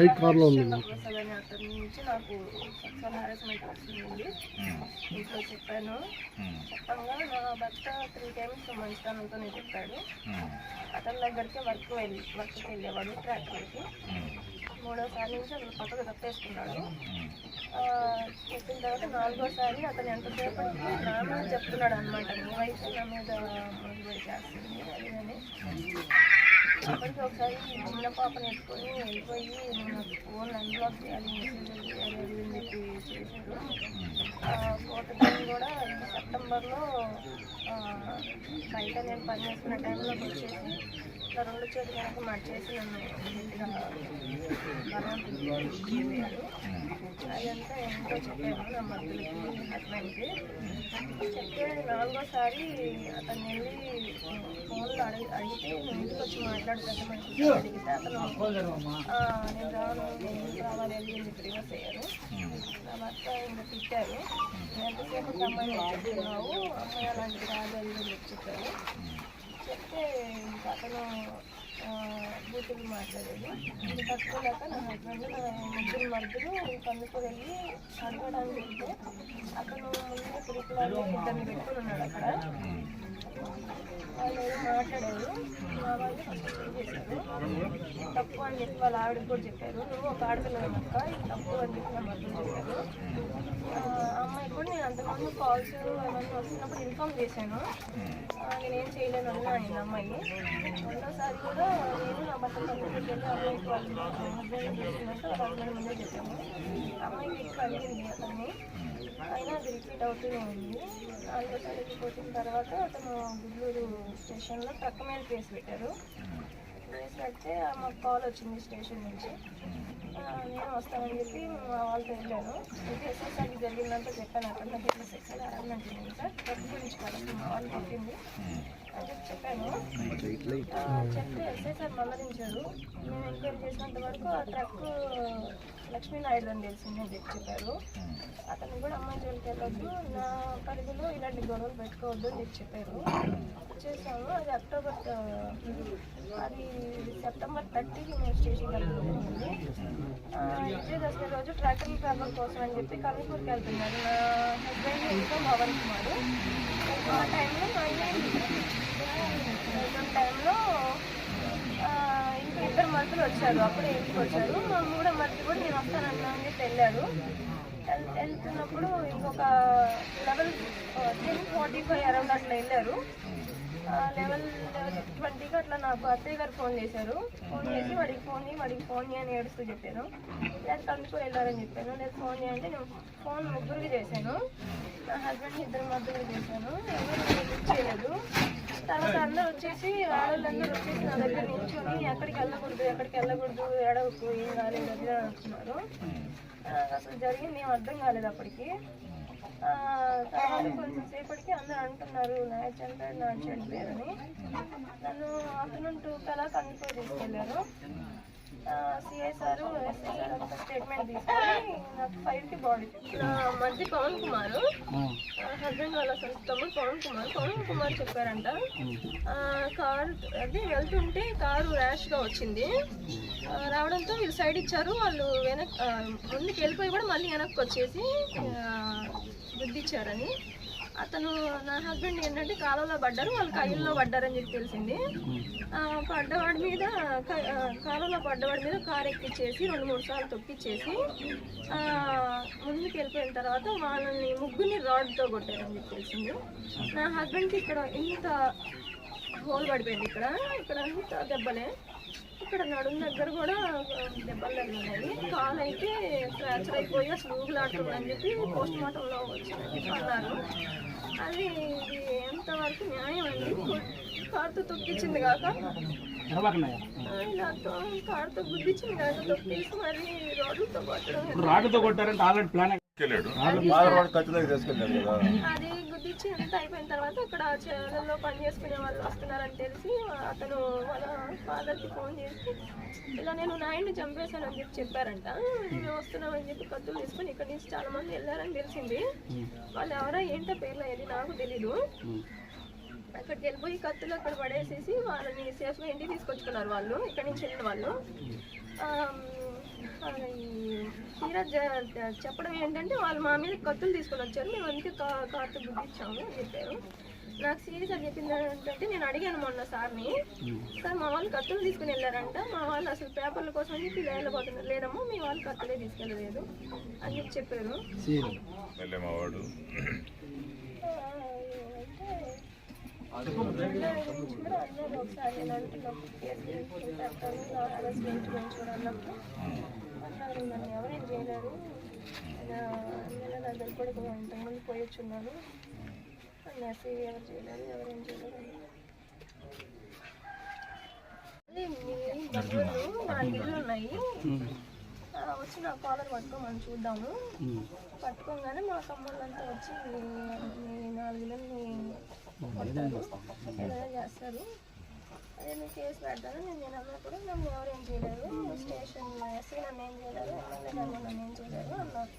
White కార్లో ఉంది అతని నుంచి నాకు సెక్సువల్ హారాస్మెంట్ వస్తుంది. ఇంట్లో చెప్పాను. చెప్పంగా నా భర్త 3 times మంచితనంతోనే చెప్పాడు. అతని దగ్గరికి వర్క్కి వెళ్ళేవాడు ట్రాక్టర్కి. 3వసారి నుంచి అతను పక్కకు తప్పేసుకున్నాడు. చెప్పిన తర్వాత 4వసారి అతను ఎంతసేపటికి నా మీద చెప్తున్నాడు అనమాట, నీ వయసు నా మీద మొదలుపడి చేస్తుంది అది అని. అప్పటికి ఒకసారి చిన్న పాపను ఎత్తుకొని వెళ్ళిపోయి నేను ఫోన్ అన్బ్లాక్ చేయాలి, మెసేజ్ చేయాలి అది అని చెప్పి చేశాడు. 4th time కూడా సెప్టెంబర్లో బయట నేను పని చేసుకున్న టైంలోకి వచ్చేసి ఇట్లా 2 చేతులు కనుక మార్చేసి నన్ను గట్టిగా బలవంతం అదంతా ఎంతో చెప్పాను నా మధ్యలోకి హస్బెండ్కి. చెప్తే 4వసారి అతను వెళ్ళి ఫోన్లో అడిగితే నేను ఇంటికి వచ్చి మాట్లాడుతుంటే మనిషి అడిగితే అతను నేను రాను, నేను రావాలి అని చెప్పి రివర్స్ అయ్యారు. నా భర్త ఇంకా తిట్టారు, ఎంతసేపు అమ్మాయిని చెప్తున్నావు, అమ్మాయి అలాంటిది రాదు అది అని చెప్పారు. చెప్తే ఇంకా అతను బూతులు మాట్లాడేది. ఇది తట్టుకోలేక నా హస్బెండ్ నా 3 మరుదులు కందుకు వెళ్ళి అడగడానికి వెళ్తే అతను ముందు పురుకులాగా 2 పెట్టుకుని ఉన్నాడు అక్కడ. వాళ్ళు ఏదో మాట్లాడారు, మా వాళ్ళు ఫస్ట్ చేశారు. తప్పు అని చెప్పి వాళ్ళ ఆవిడకి కూడా చెప్పారు, నువ్వు ఒక ఆడపిల్లలు అక్క ఇది తప్పు అని చెప్పి నా మద్దతు చెప్పారు. అమ్మాయి కూడా నేను అంతకుముందు కాల్స్ అవన్నీ వస్తున్నప్పుడు ఇన్ఫామ్ చేశాను, నేనేం చేయలేను అన్నా అయింది అమ్మాయి. 2వసారి కూడా నేను నా భర్త కంపెనీకి వెళ్ళి అమ్మాయికి వాళ్ళు హస్బెండ్ చేసినట్టు వాళ్ళ హస్బెండ్ ముందే చెప్పాము. అమ్మాయికి ఇక్కడ అడిగింది అతన్ని, అయినా అది రిపీట్ అవుతూనే ఉంది. 4వసారికి పోసిన తర్వాత అతను గుడ్లూరు స్టేషన్లో ట్రక్ మీద కేసు పెట్టారు. కేసు పెడితే మాకు కాల్ వచ్చింది స్టేషన్ నుంచి. నేను వస్తానని చెప్పి మా వాళ్ళతో వెళ్ళాను. అయితే ఎస్ఎస్ఆర్కి జరిగిందంతా చెప్పాను. అక్కడ నాకు ఇట్లా సెక్సువల్ హారాస్మెంట్ ఉంది సార్, ట్రక్ గురించి కాదు మా వాళ్ళు చెప్పింది అని చెప్పి చెప్పాను. చెప్తే ఎస్ఐసార్ మందలించారు. మేము ఎంక్వైరీ చేసినంత వరకు ఆ ట్రక్ లక్ష్మీనాయుడు అని తెలిసిందని చెప్పి చెప్పారు. అతను కూడా అమ్మాయి జోలికి వెళ్ళొద్దు, నా పరిధిలో ఇలాంటి గొడవలు పెట్టుకోవద్దు అని చెప్పి చెప్పారు. చేసాము. అది సెప్టెంబర్ 30కి మేము స్టేషన్కి వెళ్ళడం జరిగింది. విజయదశమి రోజు ట్రాక్టర్ పేపర్ కోసం అని చెప్పి కర్నూలుకి వెళ్తున్నారు నా హస్బెండ్ ఇంకా పవన్ కుమార్. ఆ టైంలో టైంలో ఇంకా 2 మరుదులు వచ్చారు. అప్పుడే ఇంటికి వచ్చారు. మా 3వ మరుదు కూడా నేను వస్తానన్నా అని చెప్పి వెళ్ళారు. వెళ్తున్నప్పుడు ఇంకొక 11:45 అరౌండ్ అట్లా వెళ్ళారు. 11:20కి అట్లా నాకు అత్తయ్య గారు ఫోన్ చేశారు. ఫోన్ చేసి వాడికి ఫోన్ అని ఏడుస్తూ చెప్పాను. లేదు కనుక్కో వెళ్ళారని చెప్పాను. లేదు ఫోన్ అంటే నేను ఫోన్ 3కి చేశాను, నా హస్బెండ్ 2 మరుదులు చేశాను. ఎవరు లిఫ్ట్ చేయలేదు. తర్వాత అందరూ వచ్చేసి ఆడవాళ్ళందరూ వచ్చేసి నా దగ్గర నిల్చొని ఎక్కడికి వెళ్ళకూడదు ఏడవకు ఏం కాలేదు అది అంటున్నారు. అసలు జరిగింది ఏం అర్థం కాలేదు అప్పటికి. తర్వాత కొంచెం సేపటికి అందరూ అంటున్నారు నాయక్ చంద్ర నాయక్ చనిపోయారని. నన్ను ఆఫ్టర్నూన్ 2 అలా కనుక్కో తీసుకెళ్ళారు. సిఐ సారు ఎస్ఐ సార్ అంతా స్టేట్మెంట్ తీసుకొని నాకు 5కి బాడీ. నా మధ్య పవన్ కుమార్ హస్బెండ్ వాళ్ళ తమ్ముడు పవన్ కుమార్ చెప్పారంట, కారు అది వెళ్తుంటే కారు ర్యాష్గా వచ్చింది. రావడంతో వీళ్ళు సైడ్ ఇచ్చారు. వాళ్ళు ముందుకు వెళ్ళిపోయి కూడా మళ్ళీ వెనక్కి వచ్చేసి గుద్దిచ్చారని. అతను నా హస్బెండ్ ఏంటంటే కాలువలో పడ్డారు, వాళ్ళు కయ్యల్లో పడ్డారని చెప్పి తెలిసింది. కాలువలో పడ్డవాడి మీద కారు ఎక్కిచ్చేసి 2-3 సార్లు తొక్కిచ్చేసి ముందుకు వెళ్ళిపోయిన తర్వాత వాళ్ళని ముగ్గురిని రాడ్తో కొట్టారని చెప్పి తెలిసింది. నా హస్బెండ్కి ఇక్కడ ఇంత హోల్ పడిపోయింది, ఇక్కడ ఇంత దెబ్బలే, ఇక్కడ నడుము దగ్గర కూడా దెబ్బలు తగిలినాయి. కాలు అయితే ఫ్రాక్చర్ అయిపోయి అసలు ఊగులాడుతుందని చెప్పి పోస్ట్ మార్టంలో వచ్చిందని చెప్పి అన్నారు. అది ఎంతవరకు న్యాయం అండి? కారుతో తొక్కించింది కాక ఇలా కారుతో గుద్దించింది కాక తొక్కేసి మరి రాడ్లతో కొట్టారంటే ఆల్రెడీ ప్లాన్ అది గుద్దించి అంతా అయిపోయిన తర్వాత ఇక్కడ చేలలో పని చేసుకునే వాళ్ళు వస్తున్నారని తెలిసి అతను వాళ్ళ ఫాదర్కి ఫోన్ చేసి ఇలా నేను నాయుడిని చంపేశానని చెప్పి చెప్పారంట. మేము వస్తున్నామని చెప్పి కత్తులు తీసుకొని ఇక్కడ నుంచి చాలా మంది వెళ్ళారని తెలిసింది. వాళ్ళు ఎవరో ఏంటో పేర్లు అయ్యేది నాకు తెలీదు. అక్కడికి వెళ్ళిపోయి కత్తులు అక్కడ పడేసేసి వాళ్ళని సేఫ్గా ఇంటికి తీసుకొచ్చుకున్నారు వాళ్ళు, ఇక్కడ నుంచి వెళ్ళిన వాళ్ళు. తీరా చెప్పడం ఏంటంటే వాళ్ళు మా మీద కత్తులు తీసుకొని వచ్చారు, మేము అందుకే కార్తో గుద్దిచ్చాము అని చెప్పారు. నాకు సీరియస్గా చెప్పింది ఏంటంటే, నేను అడిగాను మొన్న సార్ని, సార్ మా వాళ్ళు కత్తులు తీసుకుని వెళ్ళారంట, మా వాళ్ళు అసలు పేపర్ల కోసం అని చెప్పి వెళ్ళబోతున్నారు. లేదమ్మా మీ వాళ్ళు కత్తులే తీసుకెళ్ళలేదు అని చెప్పి చెప్పారు. ఒకసారి నేను అంటున్నాను కూడా అన్నప్పుడు అన్నారు, నన్ను ఎవరేం చేయలేరు, దగ్గర కూడా ఇంతకుముందు పోయొచ్చున్నాను అన్నారు. ఎవరు చేయలేరు, ఎవరేం చేయలేరు డబ్బులు 4 ఇళ్ళు ఉన్నాయి, వచ్చి నా కాలర్ పట్టుకోమని చూద్దాము. పట్టుకోగానే మా తమ్ముళ్ళంతా వచ్చి మీ 4 ఇళ్ళని ఏదైనా చేస్తారు, అదే నేను కేసు పెడతాను. నేను అన్నప్పుడు నన్ను ఎవరేం చేయలేరు, స్టేషన్ ఎస్ఐ నన్ను ఏం చేయలేరు, ఎమ్మెల్యే గారు నన్ను ఏం చేయలేరు అన్నారు.